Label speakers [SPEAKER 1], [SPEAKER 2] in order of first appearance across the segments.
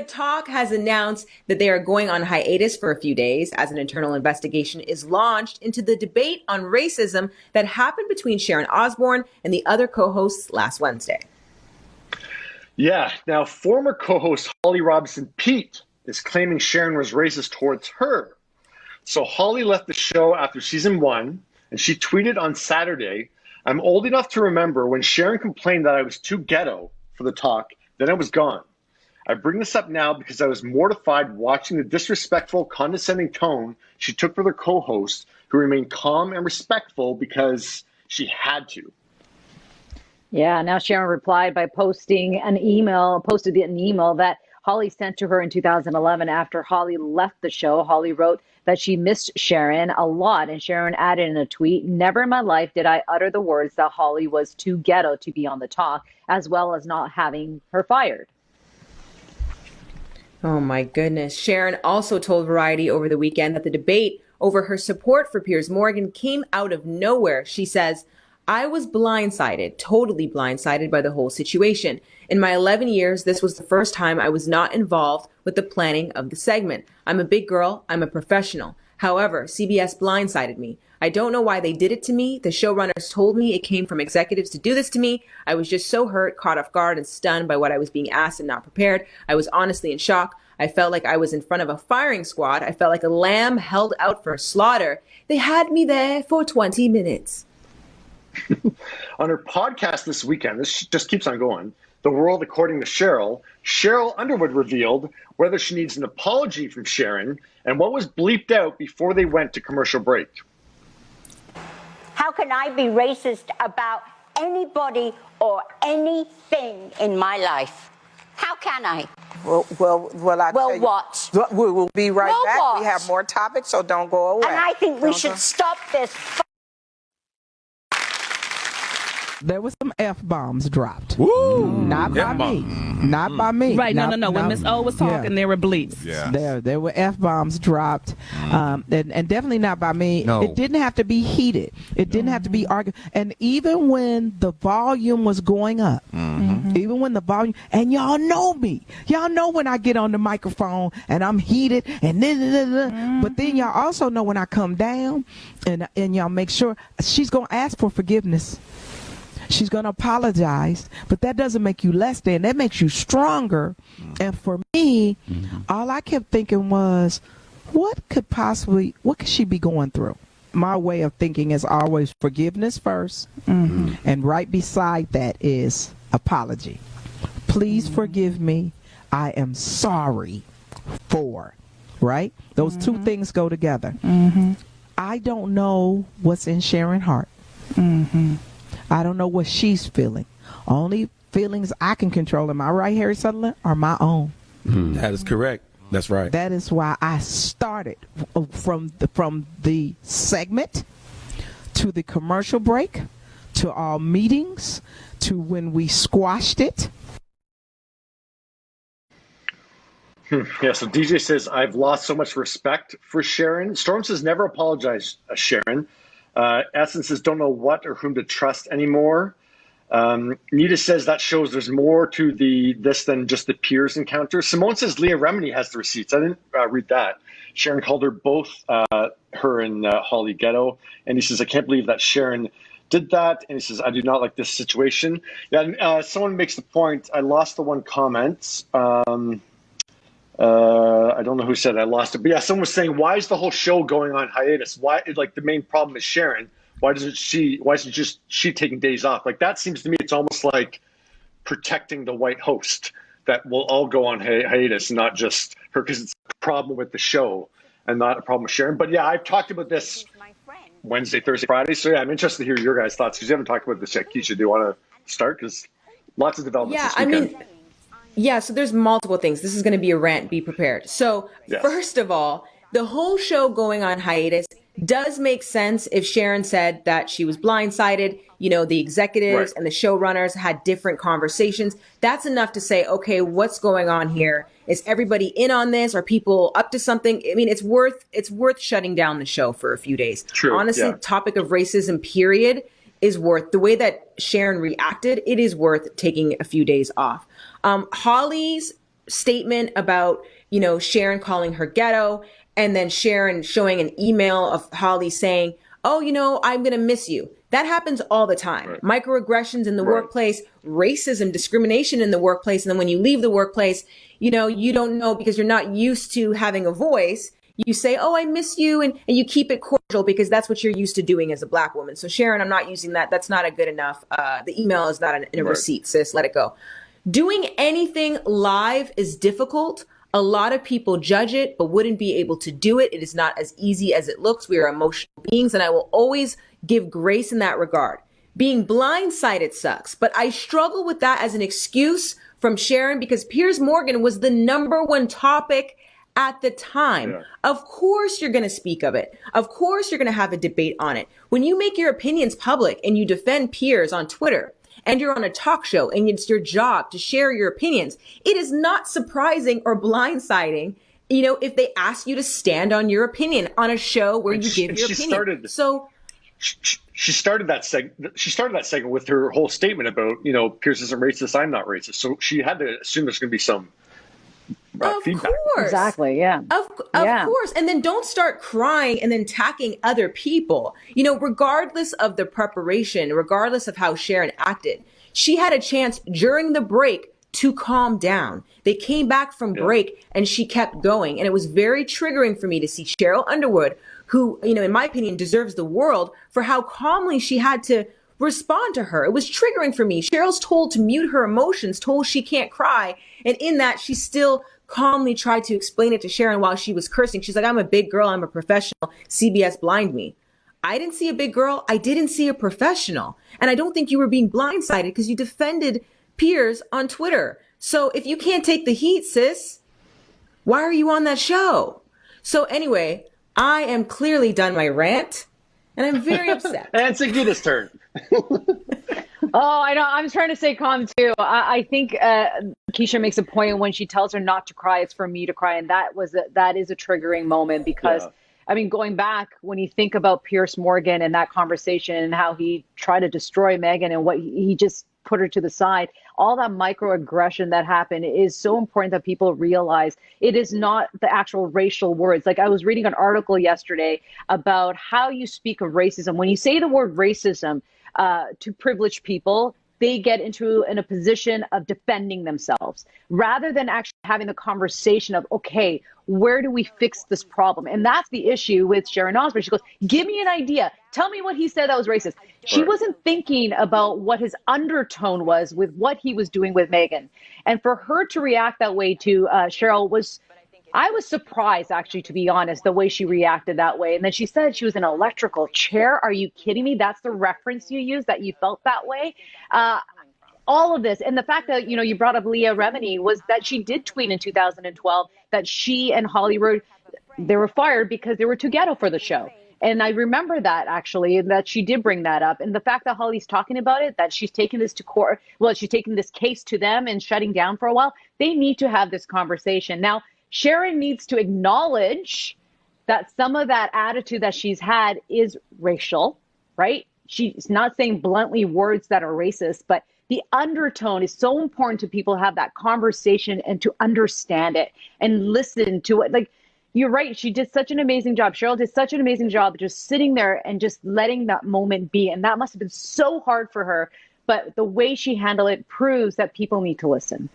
[SPEAKER 1] Talk has announced that they are going on hiatus for a few days as an internal investigation is launched into the debate on racism that happened between Sharon Osbourne and the other co-hosts last Wednesday.
[SPEAKER 2] Yeah, now former co-host Holly Robinson Peete is claiming Sharon was racist towards her. So Holly left the show after season 1, and she tweeted on Saturday, "I'm old enough to remember when Sharon complained that I was too ghetto for the talk, then I was gone. I bring this up now because I was mortified watching the disrespectful, condescending tone she took for their co-host, who remained calm and respectful because she had to."
[SPEAKER 3] Yeah, now Sharon replied by posted an email that Holly sent to her in 2011 after Holly left the show. Holly wrote that she missed Sharon a lot, and Sharon added in a tweet, "Never in my life did I utter the words that Holly was too ghetto to be on the talk, as well as not having her fired."
[SPEAKER 1] Oh my goodness. Sharon also told Variety over the weekend that the debate over her support for Piers Morgan came out of nowhere. She says, "I was blindsided, totally blindsided by the whole situation. In my 11 years, this was the first time I was not involved with the planning of the segment. I'm a big girl. I'm a professional. However, CBS blindsided me. I don't know why they did it to me. The showrunners told me it came from executives to do this to me. I was just so hurt, caught off guard, and stunned by what I was being asked and not prepared. I was honestly in shock. I felt like I was in front of a firing squad. I felt like a lamb held out for slaughter. They had me there for 20 minutes.
[SPEAKER 2] On her podcast this weekend, this just keeps on going, The World According to Sheryl Underwood revealed whether she needs an apology from Sharon and what was bleeped out before they went to commercial break.
[SPEAKER 4] How can I be racist about anybody or anything in my life? How can I?
[SPEAKER 5] Well, I tell you,
[SPEAKER 4] what?
[SPEAKER 5] We will be right back.
[SPEAKER 4] What?
[SPEAKER 5] We have more topics, so don't go away.
[SPEAKER 4] And I think we should stop this.
[SPEAKER 6] There were some F-bombs dropped.
[SPEAKER 7] Woo!
[SPEAKER 6] Not by me. Not by me.
[SPEAKER 8] Right,
[SPEAKER 6] not,
[SPEAKER 8] no. When Miss O was talking, there were bleeps.
[SPEAKER 6] Yeah. There were F-bombs dropped, and definitely not by me.
[SPEAKER 7] No.
[SPEAKER 6] It didn't have to be heated. It didn't have to be argued. And even when the volume was going up, even when the volume, and y'all know me. Y'all know when I get on the microphone and I'm heated, and but then y'all also know when I come down, and y'all make sure she's going to ask for forgiveness. She's going to apologize, but that doesn't make you less than. That makes you stronger. And for me, all I kept thinking was, what could she be going through? My way of thinking is always forgiveness first, and right beside that is apology. Please forgive me. I am sorry for, right? Those two things go together. I don't know what's in Sharon's heart. I don't know what she's feeling. Only feelings I can control, am I right, Harry Sutherland, are my own.
[SPEAKER 7] That is correct. That's right.
[SPEAKER 6] That is why I started from the segment to the commercial break to all meetings to when we squashed it.
[SPEAKER 2] Yeah, so DJ says, "I've lost so much respect for Sharon." Storm says, "Never apologize, Sharon." Essence says, "Don't know what or whom to trust anymore." Nita says that shows there's more to this than just the Piers encounter. Simone says Leah Remini has the receipts. I didn't read that. Sharon called her both, her and Holly ghetto. And he says, "I can't believe that Sharon did that." And he says, "I do not like this situation." Yeah, someone makes the point. I lost the one comment. I don't know who said I lost it, but yeah, someone was saying, why is the whole show going on hiatus? Why, like, the main problem is Sharon. Why isn't she taking days off? Like, that seems to me, it's almost like protecting the white host that will all go on hiatus, not just her, because it's a problem with the show and not a problem with Sharon. But yeah, I've talked about this Wednesday, Thursday, Friday. So yeah, I'm interested to hear your guys' thoughts, because you haven't talked about this yet. Keisha, do you want to start? Because lots of developments this weekend.
[SPEAKER 1] Yeah, so there's multiple things. This is going to be a rant. Be prepared. So First of all, the whole show going on hiatus does make sense if Sharon said that she was blindsided. You know, the executives and the showrunners had different conversations. That's enough to say, okay, what's going on here? Is everybody in on this? Are people up to something? I mean, it's worth shutting down the show for a few days.
[SPEAKER 2] True.
[SPEAKER 1] Honestly, topic of racism, period, is worth the way that Sharon reacted. It is worth taking a few days off. Holly's statement about, Sharon calling her ghetto, and then Sharon showing an email of Holly saying, oh, I'm going to miss you. That happens all the time. Right. Microaggressions in the workplace, racism, discrimination in the workplace. And then when you leave the workplace, you don't know because you're not used to having a voice. You say, oh, I miss you. And you keep it cordial because that's what you're used to doing as a Black woman. So Sharon, I'm not using that. That's not a good enough. The email is not a receipt, sis. Let it go. Doing anything live is difficult. A lot of people judge it, but wouldn't be able to do it. It is not as easy as it looks. We are emotional beings, and I will always give grace in that regard. Being blindsided sucks, but I struggle with that as an excuse from Sharon because Piers Morgan was the #1 topic at the time. Yeah. Of course you're going to speak of it. Of course you're going to have a debate on it. When you make your opinions public and you defend Piers on Twitter, and you're on a talk show and it's your job to share your opinions, it is not surprising or blindsiding, if they ask you to stand on your opinion on a show where you give your opinion.
[SPEAKER 2] She started that segment with her whole statement about, Piers isn't racist, I'm not racist. So she had to assume there's going to be some feedback.
[SPEAKER 3] Course. Exactly. Yeah.
[SPEAKER 1] Of course. And then don't start crying and then attacking other people. Regardless of the preparation, regardless of how Sharon acted, she had a chance during the break to calm down. They came back from break and she kept going. And it was very triggering for me to see Sheryl Underwood, who, in my opinion, deserves the world for how calmly she had to respond to her. It was triggering for me. Cheryl's told to mute her emotions, told she can't cry. And in that, she still calmly tried to explain it to Sharon while she was cursing. She's like, I'm a big girl. I'm a professional. CBS blind me. I didn't see a big girl. I didn't see a professional. And I don't think you were being blindsided because you defended Piers on Twitter. So if you can't take the heat, sis, why are you on that show? So anyway, I am clearly done my rant and I'm very upset.
[SPEAKER 2] And it's Sangeeta's turn.
[SPEAKER 3] Oh, I know. I'm trying to stay calm too. I think Keisha makes a point when she tells her not to cry. It's for me to cry, and that is a triggering moment because, I mean, going back when you think about Piers Morgan and that conversation and how he tried to destroy Meghan and what he just put her to the side, all that microaggression that happened is so important that people realize it is not the actual racial words. Like I was reading an article yesterday about how you speak of racism. When you say the word racism, to privileged people, they get in a position of defending themselves rather than actually having the conversation of, okay, where do we fix this problem? And that's the issue with Sharon Osbourne. She goes, give me an idea. Tell me what he said that was racist. She wasn't thinking about what his undertone was with what he was doing with Meghan. And for her to react that way to Sheryl I was surprised, actually, to be honest, the way she reacted that way. And then she said she was in an electrical chair. Are you kidding me? That's the reference you used, that you felt that way? All of this. And the fact that, you brought up Leah Remini was that she did tweet in 2012 that she and Hollywood, they were fired because they were too ghetto for the show. And I remember that, actually, that she did bring that up. And the fact that Holly's talking about it, that she's taking this to court, she's taking this case to them and shutting down for a while, they need to have this conversation. Now, Sharon needs to acknowledge that some of that attitude that she's had is racial, right? She's not saying bluntly words that are racist, but the undertone is so important to people have that conversation and to understand it and listen to it. Like, you're right. She did such an amazing job. Sheryl did such an amazing job just sitting there and just letting that moment be. And that must have been so hard for her. But the way she handled it proves that people need to listen.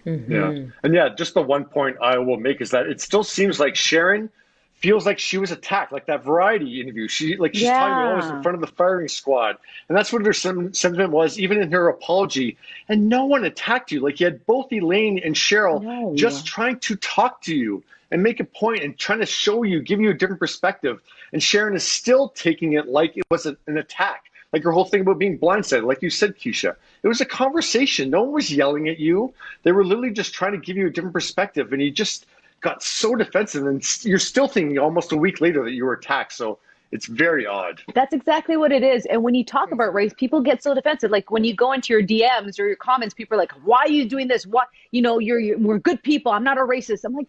[SPEAKER 2] Mm-hmm. Yeah. And just the one point I will make is that it still seems like Sharon feels like she was attacked, like that Variety interview. She's talking always in front of the firing squad. And that's what her sentiment was, even in her apology. And no one attacked you. Like, you had both Elaine and Sheryl just trying to talk to you and make a point and trying to show you, give you a different perspective. And Sharon is still taking it like it was an attack. Like her whole thing about being blindsided, like you said, Keisha. It was a conversation. No one was yelling at you. They were literally just trying to give you a different perspective. And you just got so defensive. And you're still thinking almost a week later that you were attacked. So It's very odd.
[SPEAKER 3] That's exactly what it is. And when you talk about race, people get so defensive. Like when you go into your DMs or your comments, people are like, why are you doing this? What, we're good people. I'm not a racist. I'm like,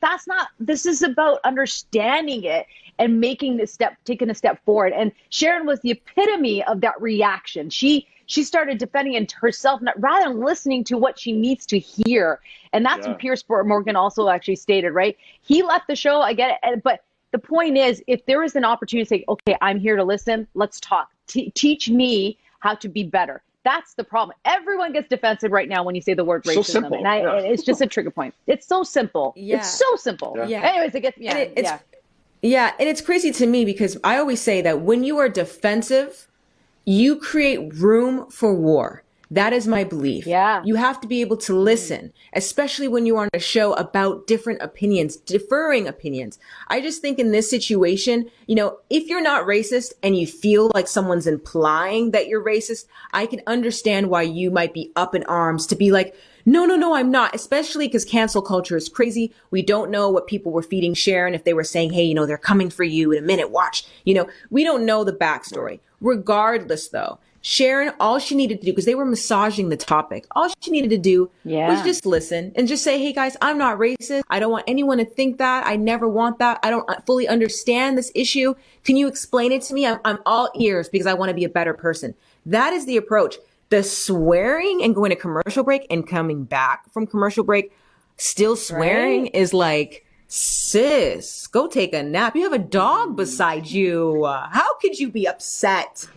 [SPEAKER 3] this is about understanding it and taking a step forward. And Sharon was the epitome of that reaction. She started defending herself rather than listening to what she needs to hear. And that's what Piers Morgan also actually stated, right? He left the show. I get it. But the point is, if there is an opportunity to say, okay, I'm here to listen, let's talk. Teach me how to be better. That's the problem. Everyone gets defensive right now when you say the word racism.
[SPEAKER 2] So simple.
[SPEAKER 3] And it's just a trigger point. It's so simple.
[SPEAKER 1] Yeah.
[SPEAKER 3] It's so simple.
[SPEAKER 1] Yeah.
[SPEAKER 3] Anyways, it gets,
[SPEAKER 1] Yeah, and it's crazy to me because I always say that when you are defensive, you create room for war. That is my belief.
[SPEAKER 3] Yeah.
[SPEAKER 1] You have to be able to listen, especially when you're on a show about different opinions, differing opinions. I just think in this situation, if you're not racist and you feel like someone's implying that you're racist, I can understand why you might be up in arms to be like, no, I'm not, especially because cancel culture is crazy. We don't know what people were feeding Sharon if they were saying, hey, they're coming for you in a minute, watch. We don't know the backstory. Regardless, though, Sharon, all she needed to do, because they were massaging the topic, all she needed to do was just listen and just say, hey, guys, I'm not racist. I don't want anyone to think that. I never want that. I don't fully understand this issue. Can you explain it to me? I'm all ears because I want to be a better person. That is the approach. The swearing and going to commercial break and coming back from commercial break, still swearing is like, sis, go take a nap. You have a dog beside you. How could you be upset?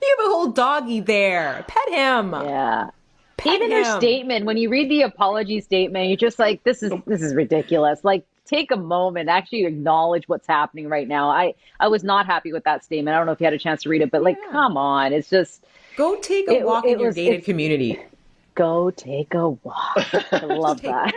[SPEAKER 1] You have a whole doggy there. Pet him.
[SPEAKER 3] Yeah.
[SPEAKER 1] Pet
[SPEAKER 3] Even
[SPEAKER 1] him.
[SPEAKER 3] her statement, when you read the apology statement, you're just like, this is ridiculous. Like, take a moment, actually acknowledge what's happening right now. I was not happy with that statement. I don't know if you had a chance to read it, but come on. It's just.
[SPEAKER 1] Go take a walk in your gated community.
[SPEAKER 3] Go take a walk. I love that.